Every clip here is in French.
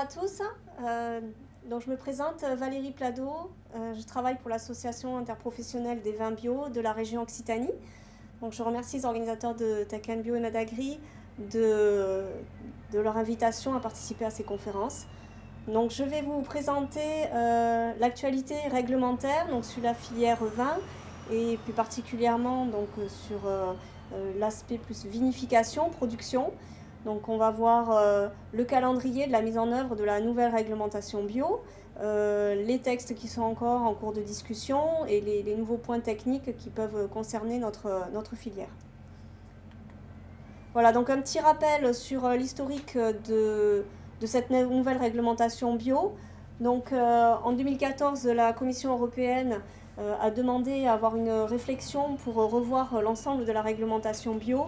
à tous. Donc je me présente, Valérie Plado. Je travaille pour l'association interprofessionnelle des vins bio de la région Occitanie. Donc je remercie les organisateurs de Tech & Bio et Madagri de leur invitation à participer à ces conférences. Donc je vais vous présenter l'actualité réglementaire donc sur la filière vin et plus particulièrement donc sur l'aspect plus vinification, production. Donc on va voir le calendrier de la mise en œuvre de la nouvelle réglementation bio, les textes qui sont encore en cours de discussion et les nouveaux points techniques qui peuvent concerner notre filière. Voilà, donc un petit rappel sur l'historique de cette nouvelle réglementation bio. Donc en 2014, la Commission européenne a demandé à avoir une réflexion pour revoir l'ensemble de la réglementation bio.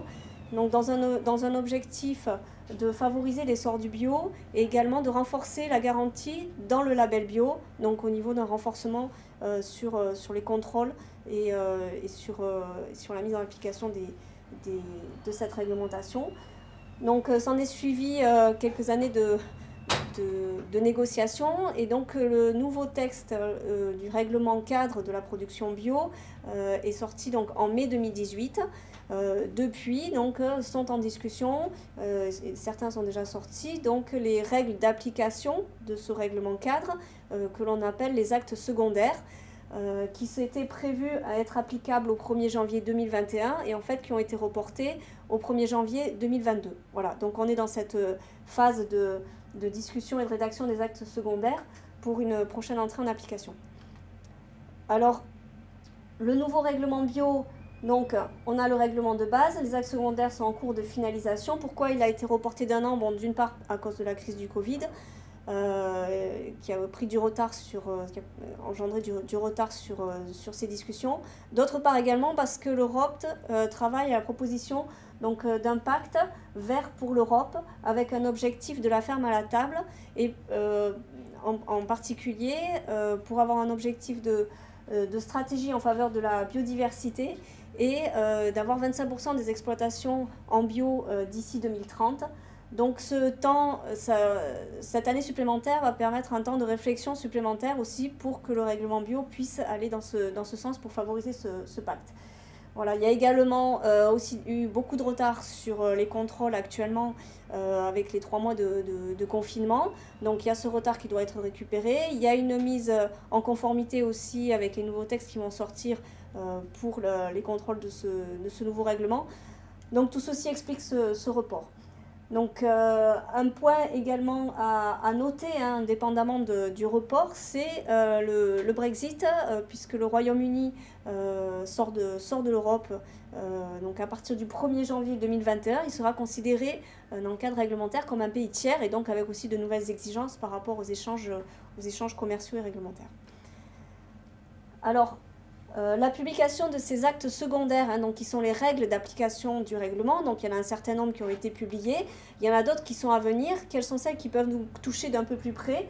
Donc dans un objectif de favoriser l'essor du bio et également de renforcer la garantie dans le label bio, donc au niveau d'un renforcement sur les contrôles et sur la mise en application de cette réglementation. Donc s'en est suivi quelques années de négociations et donc le nouveau texte du règlement cadre de la production bio est sorti donc en mai 2018. Depuis, donc, sont en discussion, certains sont déjà sortis, donc les règles d'application de ce règlement cadre que l'on appelle les actes secondaires, qui s'étaient prévus à être applicables au 1er janvier 2021 et en fait qui ont été reportés au 1er janvier 2022. Voilà, donc on est dans cette phase de discussion et de rédaction des actes secondaires pour une prochaine entrée en application. Alors, le nouveau règlement bio, donc on a le règlement de base, les actes secondaires sont en cours de finalisation. Pourquoi il a été reporté d'un an? Bon, d'une part à cause de la crise du Covid, qui a pris du retard qui a engendré du retard sur ces discussions. D'autre part également parce que l'Europe travaille à la proposition d'un pacte vert pour l'Europe avec un objectif de la ferme à la table et en particulier pour avoir un objectif de stratégie en faveur de la biodiversité et d'avoir 25% des exploitations en bio d'ici 2030. Donc cette année supplémentaire va permettre un temps de réflexion supplémentaire aussi pour que le règlement bio puisse aller dans ce sens pour favoriser ce pacte. Voilà, il y a également aussi eu beaucoup de retard sur les contrôles actuellement avec les 3 mois de confinement. Donc il y a ce retard qui doit être récupéré. Il y a une mise en conformité aussi avec les nouveaux textes qui vont sortir pour les contrôles de ce nouveau règlement. Donc tout ceci explique ce report. Donc un point également à noter, hein, indépendamment du report, c'est le Brexit, puisque le Royaume-Uni sort de l'Europe. Donc à partir du 1er janvier 2021, il sera considéré dans le cadre réglementaire comme un pays tiers et donc avec aussi de nouvelles exigences par rapport aux échanges commerciaux et réglementaires. Alors, la publication de ces actes secondaires, hein, donc qui sont les règles d'application du règlement, donc il y en a un certain nombre qui ont été publiés, il y en a d'autres qui sont à venir. Quelles sont celles qui peuvent nous toucher d'un peu plus près?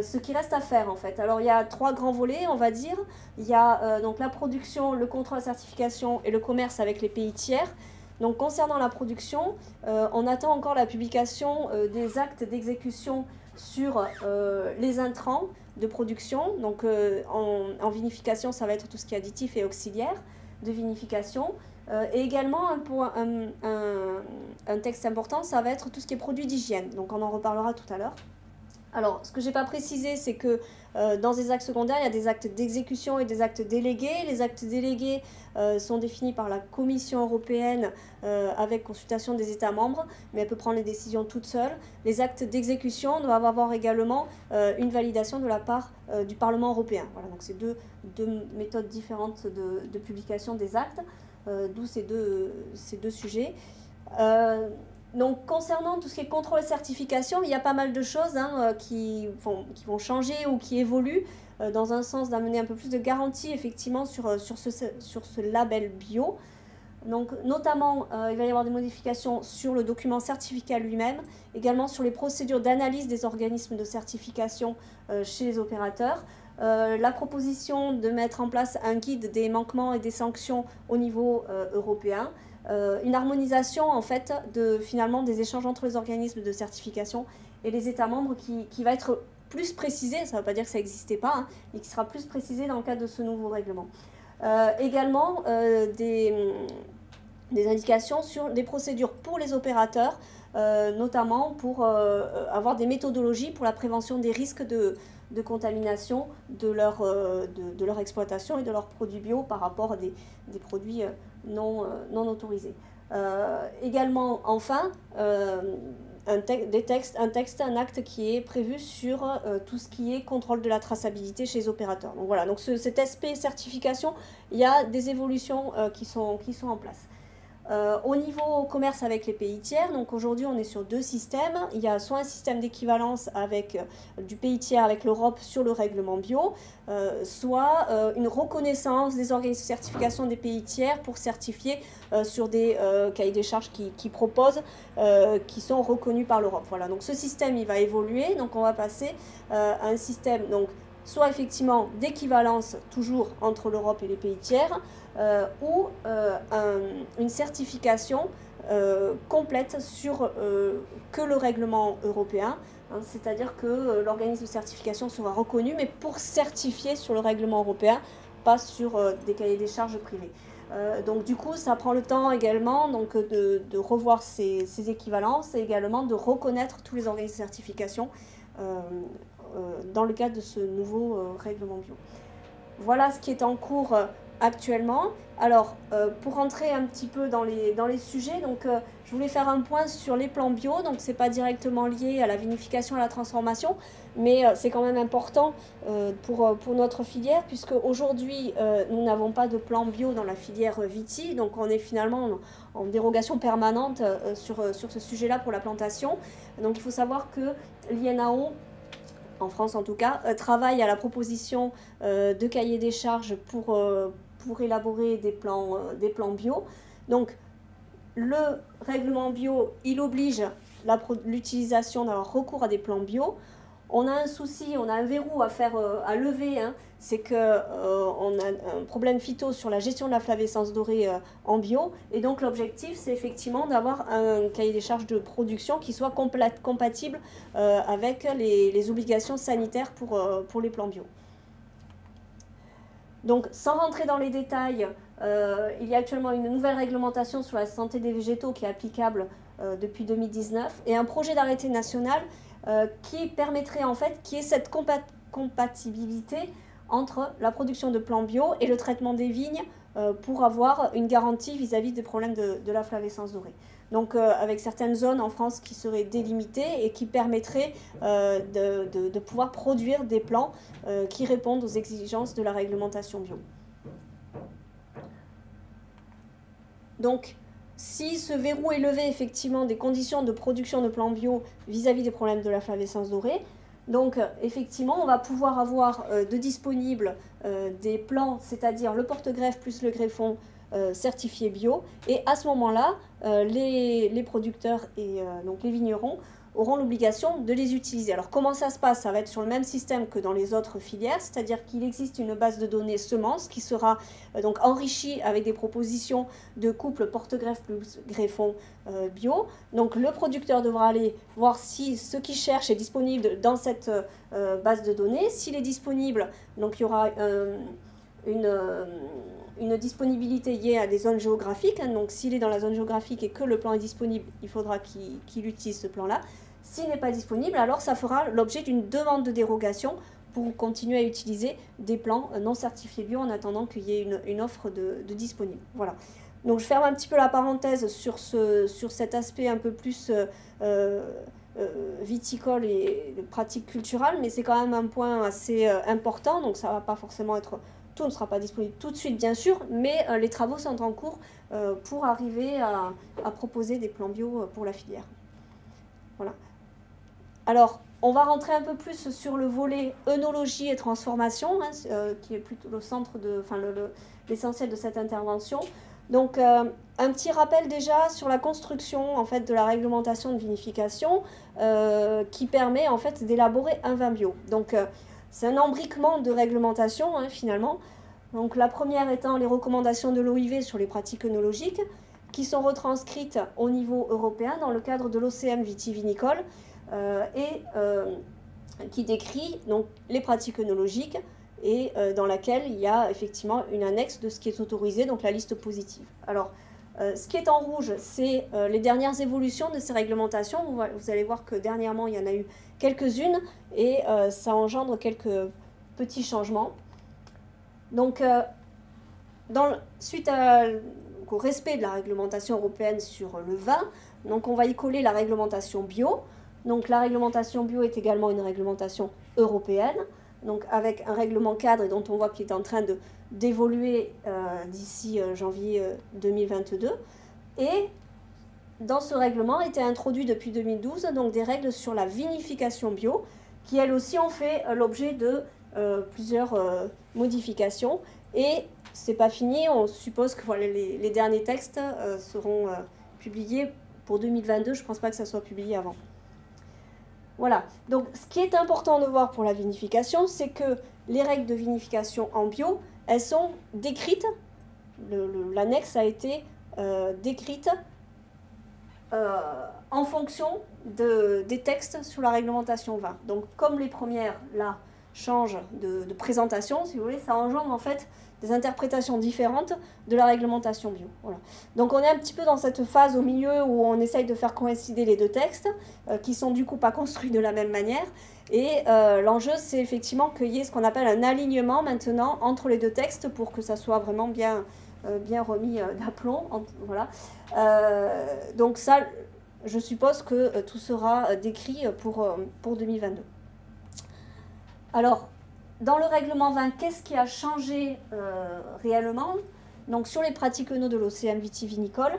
Ce qui reste à faire en fait. Alors il y a 3 grands volets, on va dire. Il y a donc la production, le contrôle, la certification et le commerce avec les pays tiers. Donc concernant la production, on attend encore la publication des actes d'exécution sur les intrants de production. Donc en vinification, ça va être tout ce qui est additif et auxiliaire de vinification. Et également un texte important, ça va être tout ce qui est produits d'hygiène. Donc on en reparlera tout à l'heure. Alors, ce que je n'ai pas précisé, c'est que dans les actes secondaires, il y a des actes d'exécution et des actes délégués. Les actes délégués sont définis par la Commission européenne avec consultation des États membres, mais elle peut prendre les décisions toute seule. Les actes d'exécution doivent avoir également une validation de la part du Parlement européen. Voilà, donc c'est deux méthodes différentes de publication des actes, d'où ces deux sujets. Donc, concernant tout ce qui est contrôle et certification, il y a pas mal de choses qui vont changer ou qui évoluent dans un sens d'amener un peu plus de garantie effectivement sur ce label bio. Donc, notamment, il va y avoir des modifications sur le document certificat lui-même, également sur les procédures d'analyse des organismes de certification chez les opérateurs. La proposition de mettre en place un guide des manquements et des sanctions au niveau européen. Une harmonisation en fait finalement des échanges entre les organismes de certification et les États membres qui va être plus précisé, ça ne veut pas dire que ça n'existait pas, hein, mais qui sera plus précisé dans le cadre de ce nouveau règlement. Également, des indications sur des procédures pour les opérateurs, notamment pour avoir des méthodologies pour la prévention des risques de contamination de leur exploitation et de leurs produits bio par rapport à des produits non autorisés. Également, enfin, un acte qui est prévu sur tout ce qui est contrôle de la traçabilité chez les opérateurs. Donc voilà, donc cet aspect certification, il y a des évolutions qui sont en place. Au niveau commerce avec les pays tiers, donc aujourd'hui on est sur 2 systèmes. Il y a soit un système d'équivalence avec du pays tiers avec l'Europe sur le règlement bio, soit une reconnaissance des organismes de certification des pays tiers pour certifier sur des cahiers des charges qui proposent, qui sont reconnus par l'Europe. Voilà, donc ce système il va évoluer, donc on va passer à un système donc soit effectivement d'équivalence toujours entre l'Europe et les pays tiers, ou une certification complète sur que le règlement européen, hein, c'est-à-dire que l'organisme de certification sera reconnu, mais pour certifier sur le règlement européen, pas sur des cahiers des charges privés. Donc du coup, ça prend le temps également donc, de revoir ces équivalences et également de reconnaître tous les organismes de certification dans le cadre de ce nouveau règlement bio. Voilà ce qui est en cours actuellement. Alors, pour rentrer un petit peu dans les sujets, donc, je voulais faire un point sur les plans bio. Donc, ce n'est pas directement lié à la vinification et à la transformation, mais c'est quand même important pour notre filière, puisque aujourd'hui, nous n'avons pas de plan bio dans la filière Viti. Donc, on est finalement en dérogation permanente sur ce sujet-là pour la plantation. Donc, il faut savoir que l'INAO, en France en tout cas, travaille à la proposition de cahiers des charges pour élaborer des plans bio. Donc, le règlement bio, il oblige l'utilisation d'avoir recours à des plans bio. On a un souci, on a un verrou à lever, hein, c'est qu'on a un problème phyto sur la gestion de la flavescence dorée en bio. Et donc, l'objectif, c'est effectivement d'avoir un cahier des charges de production qui soit compatible avec les obligations sanitaires pour les plans bio. Donc, sans rentrer dans les détails, il y a actuellement une nouvelle réglementation sur la santé des végétaux qui est applicable depuis 2019 et un projet d'arrêté national qui permettrait en fait qu'il y ait cette compatibilité entre la production de plants bio et le traitement des vignes pour avoir une garantie vis-à-vis des problèmes de la flavescence dorée. Donc avec certaines zones en France qui seraient délimitées et qui permettraient de pouvoir produire des plants qui répondent aux exigences de la réglementation bio. Donc, si ce verrou est levé effectivement des conditions de production de plants bio vis-à-vis des problèmes de la flavescence dorée, donc effectivement on va pouvoir avoir de disponibles des plants, c'est-à-dire le porte-greffe plus le greffon certifiés bio, et à ce moment-là les producteurs et donc les vignerons auront l'obligation de les utiliser. Alors comment ça se passe? Ça va être sur le même système que dans les autres filières, c'est-à-dire qu'il existe une base de données semences qui sera donc enrichie avec des propositions de couple porte-greffe plus greffon bio. Donc le producteur devra aller voir si ce qu'il cherche est disponible dans cette base de données. S'il est disponible, donc il y aura une disponibilité liée à des zones géographiques. Hein, donc s'il est dans la zone géographique et que le plan est disponible, il faudra qu'il utilise ce plan-là. S'il n'est pas disponible, alors ça fera l'objet d'une demande de dérogation pour continuer à utiliser des plans non certifiés bio en attendant qu'il y ait une offre de disponible. Voilà. Donc je ferme un petit peu la parenthèse sur cet aspect un peu plus viticole et pratique culturelle, mais c'est quand même un point assez important, donc ça ne va pas forcément être... Tout ne sera pas disponible tout de suite, bien sûr, mais les travaux sont en cours pour arriver à proposer des plans bio pour la filière. Voilà. Alors, on va rentrer un peu plus sur le volet œnologie et transformation, hein, qui est plutôt le centre l'essentiel de cette intervention. Donc, un petit rappel déjà sur la construction en fait, de la réglementation de vinification qui permet en fait d'élaborer un vin bio. Donc, c'est un embriquement de réglementation hein, finalement. Donc, la première étant les recommandations de l'OIV sur les pratiques œnologiques qui sont retranscrites au niveau européen dans le cadre de l'OCM vitivinicole. et qui décrit donc, les pratiques œnologiques et dans laquelle il y a effectivement une annexe de ce qui est autorisé, donc la liste positive. Alors, ce qui est en rouge, c'est les dernières évolutions de ces réglementations. Vous allez voir que dernièrement, il y en a eu quelques-unes et ça engendre quelques petits changements. Donc, suite au respect de la réglementation européenne sur le vin, donc on va y coller la réglementation bio. Donc la réglementation bio est également une réglementation européenne, donc avec un règlement cadre et dont on voit qu'il est en train d'évoluer d'ici janvier 2022. Et dans ce règlement étaient introduits depuis 2012 donc des règles sur la vinification bio, qui elles aussi ont fait l'objet de plusieurs modifications. Et c'est pas fini, on suppose que voilà, les derniers textes seront publiés pour 2022, je ne pense pas que ça soit publié avant. Voilà, donc ce qui est important de voir pour la vinification, c'est que les règles de vinification en bio, elles sont décrites, l'annexe a été décrite en fonction des textes sur la réglementation vin. Donc comme les premières, là, changent de présentation, si vous voulez, ça engendre en fait des interprétations différentes de la réglementation bio. Voilà. Donc on est un petit peu dans cette phase au milieu où on essaye de faire coïncider les deux textes, qui sont du coup pas construits de la même manière. Et l'enjeu, c'est effectivement qu'il y ait ce qu'on appelle un alignement maintenant entre les deux textes pour que ça soit vraiment bien remis d'aplomb. Voilà. Donc ça, je suppose que tout sera décrit pour 2022. Alors, dans le règlement 20, qu'est-ce qui a changé réellement? Donc, sur les pratiques œno de l'OCM vitivinicole,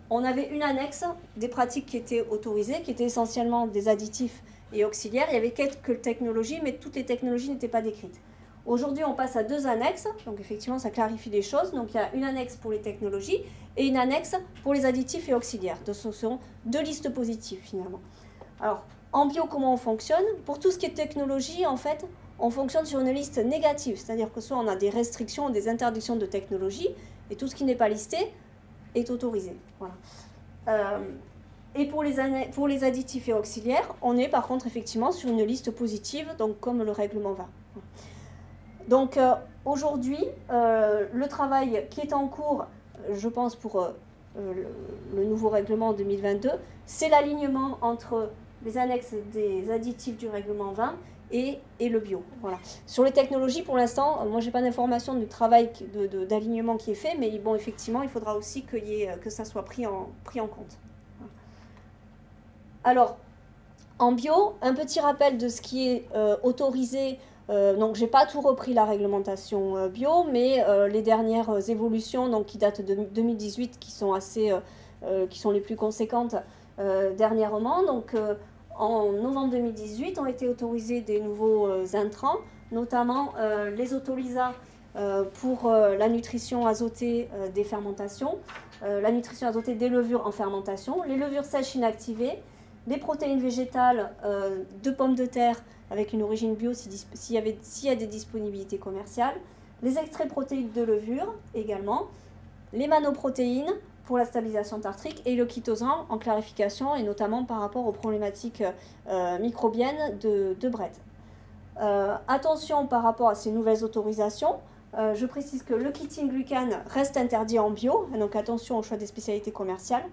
on avait une annexe des pratiques qui étaient autorisées, qui étaient essentiellement des additifs et auxiliaires. Il y avait quelques technologies, mais toutes les technologies n'étaient pas décrites. Aujourd'hui, on passe à 2 annexes, donc effectivement, ça clarifie les choses. Donc, il y a une annexe pour les technologies et une annexe pour les additifs et auxiliaires. Donc, ce sont 2 listes positives, finalement. Alors, en bio, comment on fonctionne? Pour tout ce qui est technologie, en fait, on fonctionne sur une liste négative, c'est-à-dire que soit on a des restrictions, des interdictions de technologie, et tout ce qui n'est pas listé est autorisé. Voilà. Et pour les additifs et auxiliaires, on est par contre effectivement sur une liste positive, donc comme le règlement 20. Donc aujourd'hui, le travail qui est en cours, je pense pour le nouveau règlement 2022, c'est l'alignement entre les annexes des additifs du règlement 20 et le bio. Voilà. Sur les technologies, pour l'instant, moi, je n'ai pas d'informations du travail d'alignement qui est fait, mais bon, effectivement, il faudra aussi que ça soit pris en compte. Alors, en bio, un petit rappel de ce qui est autorisé. Donc, je n'ai pas tout repris la réglementation bio, mais les dernières évolutions donc, qui datent de 2018, qui sont les plus conséquentes dernièrement. Donc, en novembre 2018, ont été autorisés des nouveaux intrants, notamment les autolysats pour la nutrition azotée des fermentations, la nutrition azotée des levures en fermentation, les levures sèches inactivées, les protéines végétales de pommes de terre avec une origine bio s'il y a des disponibilités commerciales, les extraits protéiques de levure également, les manoprotéines pour la stabilisation tartrique et le chitosan en clarification et notamment par rapport aux problématiques microbiennes de Brett. Attention par rapport à ces nouvelles autorisations, je précise que le chitine-glucane reste interdit en bio, donc attention au choix des spécialités commerciales.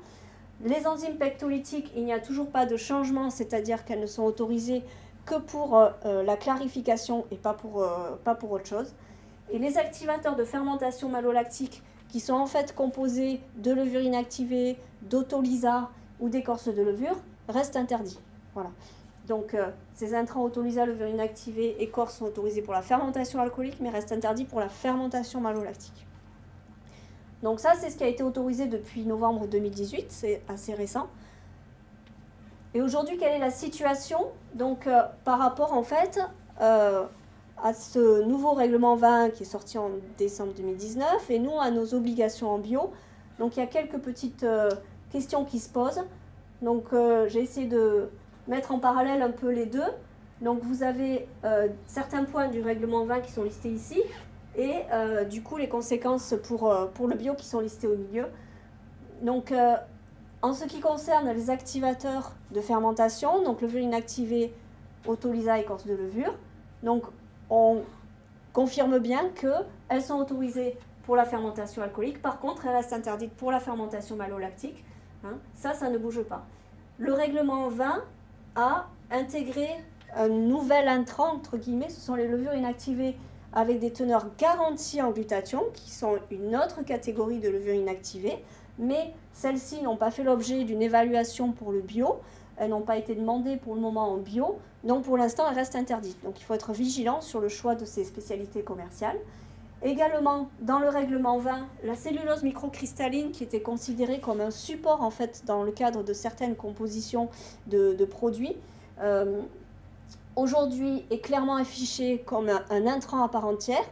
Les enzymes pectolytiques, il n'y a toujours pas de changement, c'est-à-dire qu'elles ne sont autorisées que pour la clarification et pas pour autre chose. Et les activateurs de fermentation malolactique, qui sont en fait composés de levure inactivée, d'autolysats ou d'écorce de levure, restent interdits. Voilà. Donc ces intrants autolysats, levure inactivée, écorce sont autorisés pour la fermentation alcoolique, mais restent interdits pour la fermentation malolactique. Donc ça, c'est ce qui a été autorisé depuis novembre 2018, c'est assez récent. Et aujourd'hui, quelle est la situation? Donc par rapport en fait à ce nouveau règlement 20 qui est sorti en décembre 2019 et nous à nos obligations en bio. Donc il y a quelques petites questions qui se posent. Donc j'ai essayé de mettre en parallèle un peu les deux. Donc vous avez certains points du règlement 20 qui sont listés ici et du coup les conséquences pour le bio qui sont listées au milieu. Donc En ce qui concerne les activateurs de fermentation, donc levure inactivée, autolysa, écorce de levure, donc on confirme bien qu'elles sont autorisées pour la fermentation alcoolique. Par contre, elles restent interdites pour la fermentation malolactique. Hein, ça ne bouge pas. Le règlement 20 a intégré un nouvel intrant, entre guillemets, ce sont les levures inactivées avec des teneurs garanties en glutathion, qui sont une autre catégorie de levures inactivées, mais celles-ci n'ont pas fait l'objet d'une évaluation pour le bio, elles n'ont pas été demandées pour le moment en bio, donc pour l'instant elles restent interdites. Donc il faut être vigilant sur le choix de ces spécialités commerciales. Également, dans le règlement 20, la cellulose microcristalline qui était considérée comme un support en fait dans le cadre de certaines compositions de produits, aujourd'hui est clairement affichée comme un intrant à part entière.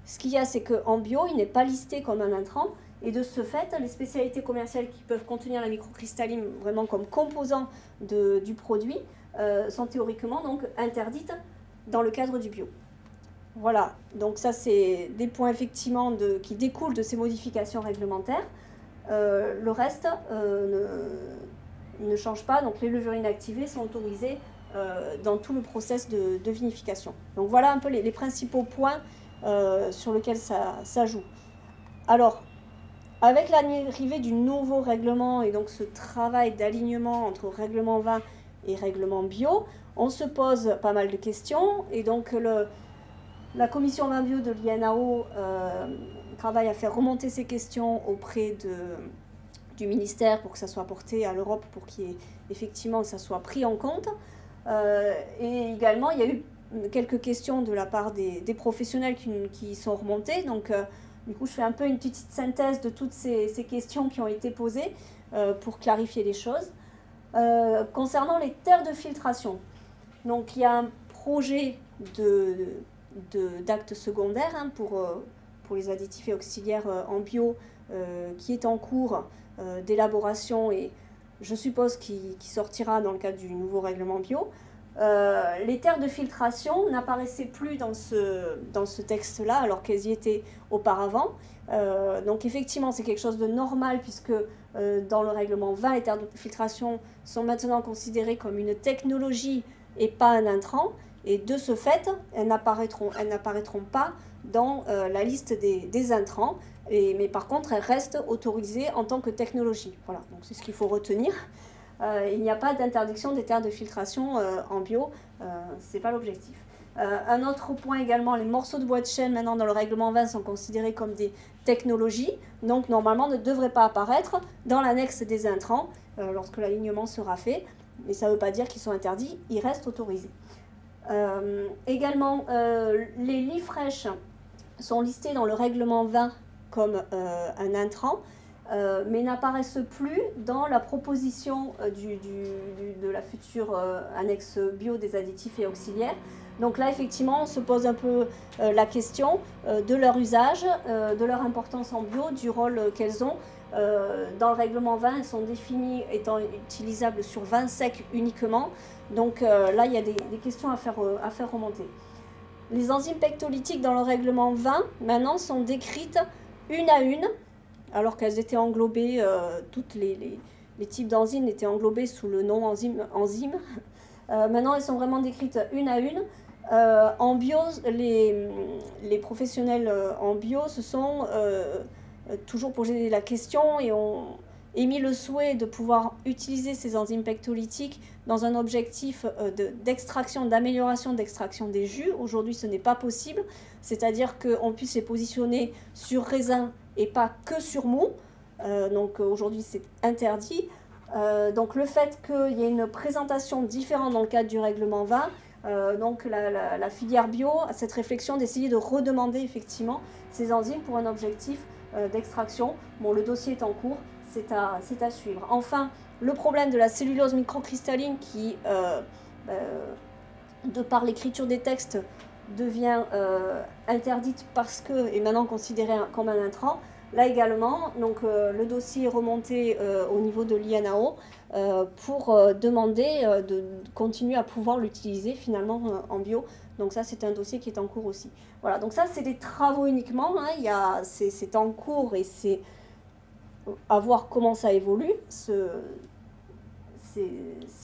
Ce qu'il y a, c'est qu'en bio, il n'est pas listé comme un intrant. Et de ce fait, les spécialités commerciales qui peuvent contenir la microcristalline vraiment comme composant du produit sont théoriquement donc interdites dans le cadre du bio. Voilà, donc ça c'est des points effectivement qui découlent de ces modifications réglementaires. Le reste ne change pas, donc les levures inactivées sont autorisées dans tout le process de vinification. Donc voilà un peu les principaux points sur lesquels ça joue. Alors, avec l'arrivée du nouveau règlement et donc ce travail d'alignement entre règlement 20 et règlement bio, on se pose pas mal de questions et donc la commission 20 bio de l'INAO travaille à faire remonter ces questions auprès du ministère pour que ça soit porté à l'Europe pour qu'effectivement ça soit pris en compte. Et également, il y a eu quelques questions de la part des professionnels qui sont remontées. Donc, du coup, je fais un peu une petite synthèse de toutes ces questions qui ont été posées pour clarifier les choses. Concernant les terres de filtration, donc il y a un projet d'acte secondaire hein, pour les additifs et auxiliaires en bio qui est en cours d'élaboration et je suppose qu'il sortira dans le cadre du nouveau règlement bio. Les terres de filtration n'apparaissaient plus dans ce texte-là alors qu'elles y étaient auparavant. Donc effectivement, c'est quelque chose de normal puisque dans le règlement 20, les terres de filtration sont maintenant considérées comme une technologie et pas un intrant. Et de ce fait, elles n'apparaîtront pas dans la liste des intrants. Mais par contre, elles restent autorisées en tant que technologie. Voilà, donc c'est ce qu'il faut retenir. Il n'y a pas d'interdiction des terres de filtration en bio, ce n'est pas l'objectif. Un autre point également, les morceaux de bois de chêne maintenant dans le règlement 20 sont considérés comme des technologies, donc normalement ne devraient pas apparaître dans l'annexe des intrants lorsque l'alignement sera fait, mais ça ne veut pas dire qu'ils sont interdits, ils restent autorisés. Également, les lits fraîches sont listés dans le règlement 20 comme un intrant, mais n'apparaissent plus dans la proposition de la future annexe bio des additifs et auxiliaires. Donc là, effectivement, on se pose un peu la question de leur usage, de leur importance en bio, du rôle qu'elles ont. Dans le règlement 20, elles sont définies étant utilisables sur vin sec uniquement. Donc là, il y a des questions à faire remonter. Les enzymes pectolytiques dans le règlement 20, maintenant, sont décrites une à une, alors qu'elles étaient englobées, toutes les types d'enzymes étaient englobés sous le nom enzyme. Maintenant, elles sont vraiment décrites une à une. En bio, les professionnels en bio se sont toujours posé la question et ont émis le souhait de pouvoir utiliser ces enzymes pectolytiques dans un objectif d'extraction, d'amélioration d'extraction des jus. Aujourd'hui, ce n'est pas possible, c'est-à-dire qu'on puisse les positionner sur raisin et pas que sur mou. Donc aujourd'hui, c'est interdit. Donc le fait qu'il y ait une présentation différente dans le cadre du règlement 20, donc la filière bio a cette réflexion d'essayer de redemander effectivement ces enzymes pour un objectif d'extraction. Bon, le dossier est en cours, c'est à suivre. Enfin, le problème de la cellulose microcristalline qui, de par l'écriture des textes, devient interdite parce que est maintenant considérée comme un intrant. Là également, donc, le dossier est remonté au niveau de l'INAO pour demander de continuer à pouvoir l'utiliser finalement en bio. Donc ça, c'est un dossier qui est en cours aussi. Voilà, donc ça, c'est des travaux uniquement. Hein, c'est en cours et c'est à voir comment ça évolue. C'est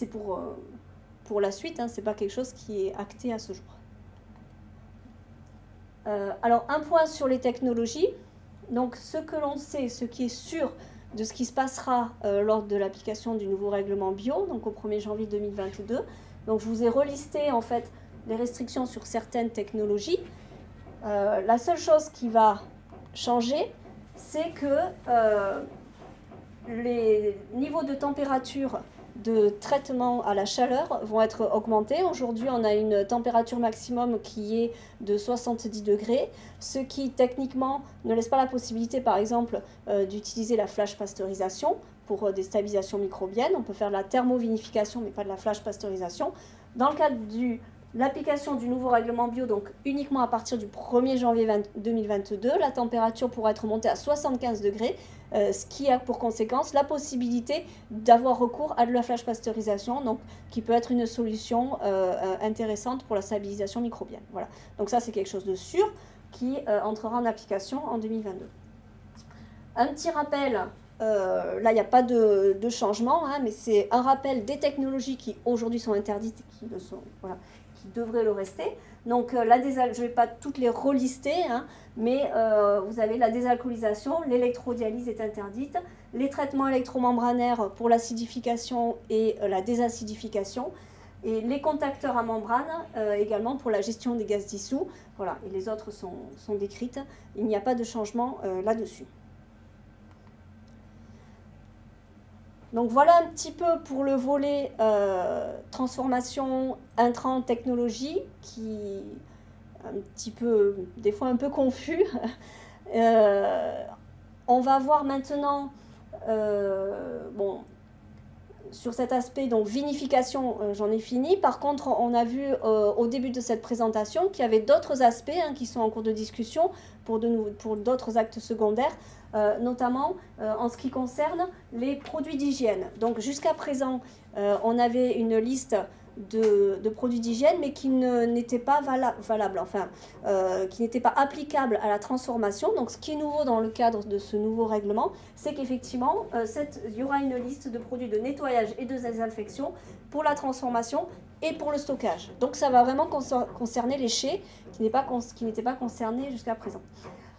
pour la suite, hein, c'est pas quelque chose qui est acté à ce jour. Alors, un point sur les technologies. Donc, ce que l'on sait, ce qui est sûr de ce qui se passera lors de l'application du nouveau règlement bio, donc au 1er janvier 2022. Donc, je vous ai relisté en fait les restrictions sur certaines technologies. La seule chose qui va changer, c'est que les niveaux de température de traitement à la chaleur vont être augmentés. Aujourd'hui, on a une température maximum qui est de 70 degrés, ce qui techniquement ne laisse pas la possibilité, par exemple, d'utiliser la flash pasteurisation pour des stabilisations microbiennes. On peut faire de la thermovinification, mais pas de la flash pasteurisation. Dans le cadre de l'application du nouveau règlement bio, donc uniquement à partir du 1er janvier 2022, la température pourra être montée à 75 degrés, ce qui a pour conséquence la possibilité d'avoir recours à de la flash pasteurisation, donc, qui peut être une solution intéressante pour la stabilisation microbienne. Voilà. Donc ça, c'est quelque chose de sûr qui entrera en application en 2022. Un petit rappel, là, il n'y a pas de changement, hein, mais c'est un rappel des technologies qui aujourd'hui sont interdites et qui le sont, voilà, qui devraient le rester. Donc, je ne vais pas toutes les relister, hein, mais vous avez la désalcoolisation, l'électrodialyse est interdite, les traitements électromembranaires pour l'acidification et la désacidification, et les contacteurs à membrane également pour la gestion des gaz dissous. Voilà, et les autres sont décrites. Il n'y a pas de changement là-dessus. Donc voilà un petit peu pour le volet transformation, intrant, technologie, qui est un petit peu, des fois un peu confus. On va voir maintenant, bon, sur cet aspect, donc vinification, j'en ai fini. Par contre, on a vu au début de cette présentation qu'il y avait d'autres aspects hein, qui sont en cours de discussion pour d'autres actes secondaires. Notamment en ce qui concerne les produits d'hygiène. Donc jusqu'à présent, on avait une liste de produits d'hygiène, mais qui n'étaient pas valables, enfin, qui n'étaient pas applicables à la transformation. Donc ce qui est nouveau dans le cadre de ce nouveau règlement, c'est qu'effectivement, il y aura une liste de produits de nettoyage et de désinfection pour la transformation et pour le stockage. Donc ça va vraiment concerner les chais qui n'étaient pas concernés jusqu'à présent.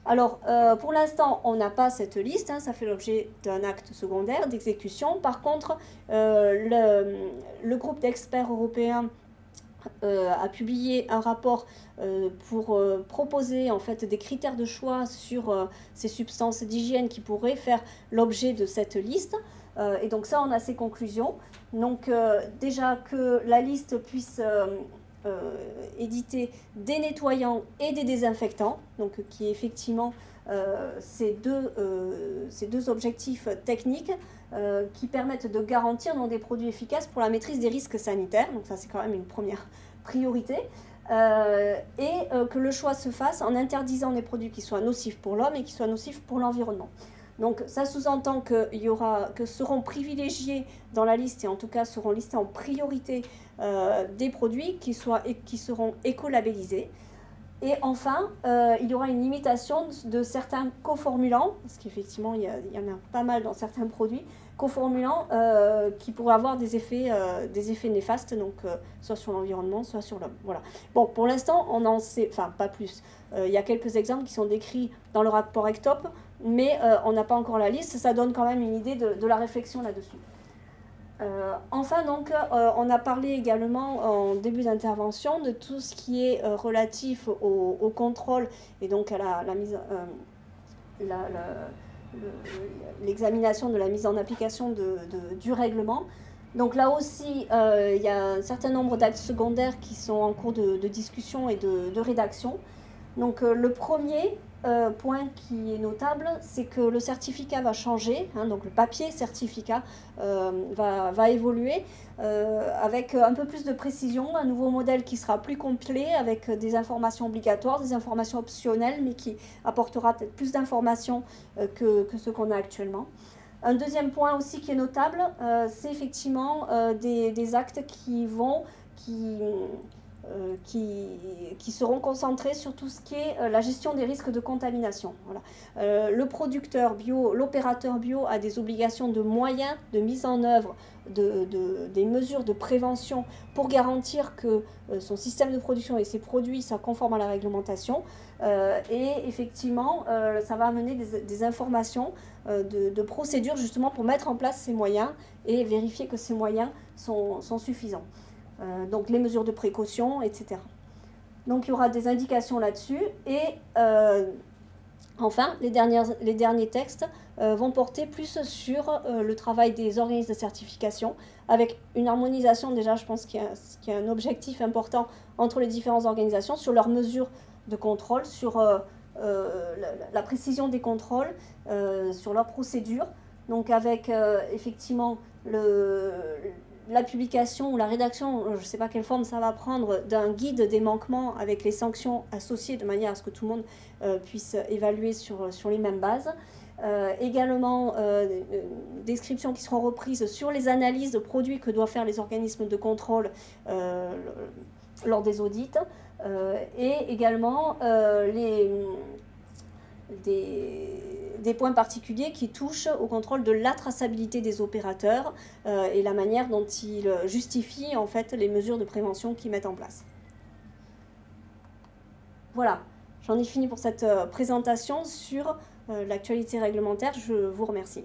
Alors, pour l'instant, on n'a pas cette liste, hein, ça fait l'objet d'un acte secondaire d'exécution. Par contre, le groupe d'experts européens a publié un rapport pour proposer en fait des critères de choix sur ces substances d'hygiène qui pourraient faire l'objet de cette liste. Et donc ça, on a ces conclusions. Donc déjà que la liste puisse éditer des nettoyants et des désinfectants, donc qui est effectivement ces deux objectifs techniques qui permettent de garantir donc, des produits efficaces pour la maîtrise des risques sanitaires. Donc ça c'est quand même une première priorité. Que le choix se fasse en interdisant des produits qui soient nocifs pour l'homme et qui soient nocifs pour l'environnement. Donc ça sous-entend que seront privilégiés dans la liste et en tout cas seront listés en priorité des produits qui seront écolabellisés. Et enfin, il y aura une limitation de certains coformulants, parce qu'effectivement il y en a pas mal dans certains produits, coformulants qui pourraient avoir des effets néfastes, donc soit sur l'environnement, soit sur l'homme. Voilà. Bon, pour l'instant, on n'en sait, enfin pas plus. Il y a quelques exemples qui sont décrits dans le rapport ECTOP, mais on n'a pas encore la liste. Ça donne quand même une idée de la réflexion là-dessus. Enfin, donc, on a parlé également en début d'intervention de tout ce qui est relatif au contrôle et donc à la mise, l'examination de la mise en application du règlement. Donc là aussi, il y a un certain nombre d'actes secondaires qui sont en cours de discussion et de rédaction. Donc le premier point qui est notable, c'est que le certificat va changer, hein, donc le papier certificat va évoluer avec un peu plus de précision, un nouveau modèle qui sera plus complet avec des informations obligatoires, des informations optionnelles, mais qui apportera peut-être plus d'informations que ce qu'on a actuellement. Un deuxième point aussi qui est notable, c'est effectivement des actes qui qui seront concentrés sur tout ce qui est la gestion des risques de contamination. Voilà. Le producteur bio, l'opérateur bio a des obligations de moyens de mise en œuvre des mesures de prévention pour garantir que son système de production et ses produits soient conformes à la réglementation. Et effectivement, ça va amener des informations de procédures justement pour mettre en place ces moyens et vérifier que ces moyens sont suffisants. Donc les mesures de précaution, etc. Donc il y aura des indications là-dessus. Et enfin, les derniers textes vont porter plus sur le travail des organismes de certification, avec une harmonisation, déjà je pense qu'il y a un objectif important entre les différentes organisations sur leurs mesures de contrôle, sur la précision des contrôles, sur leurs procédures. Donc avec effectivement la publication ou la rédaction, je ne sais pas quelle forme ça va prendre, d'un guide des manquements avec les sanctions associées de manière à ce que tout le monde puisse évaluer sur les mêmes bases. Également, descriptions qui seront reprises sur les analyses de produits que doivent faire les organismes de contrôle lors des audits. Et également des points particuliers qui touchent au contrôle de la traçabilité des opérateurs et la manière dont ils justifient en fait les mesures de prévention qu'ils mettent en place. Voilà, j'en ai fini pour cette présentation sur l'actualité réglementaire. Je vous remercie.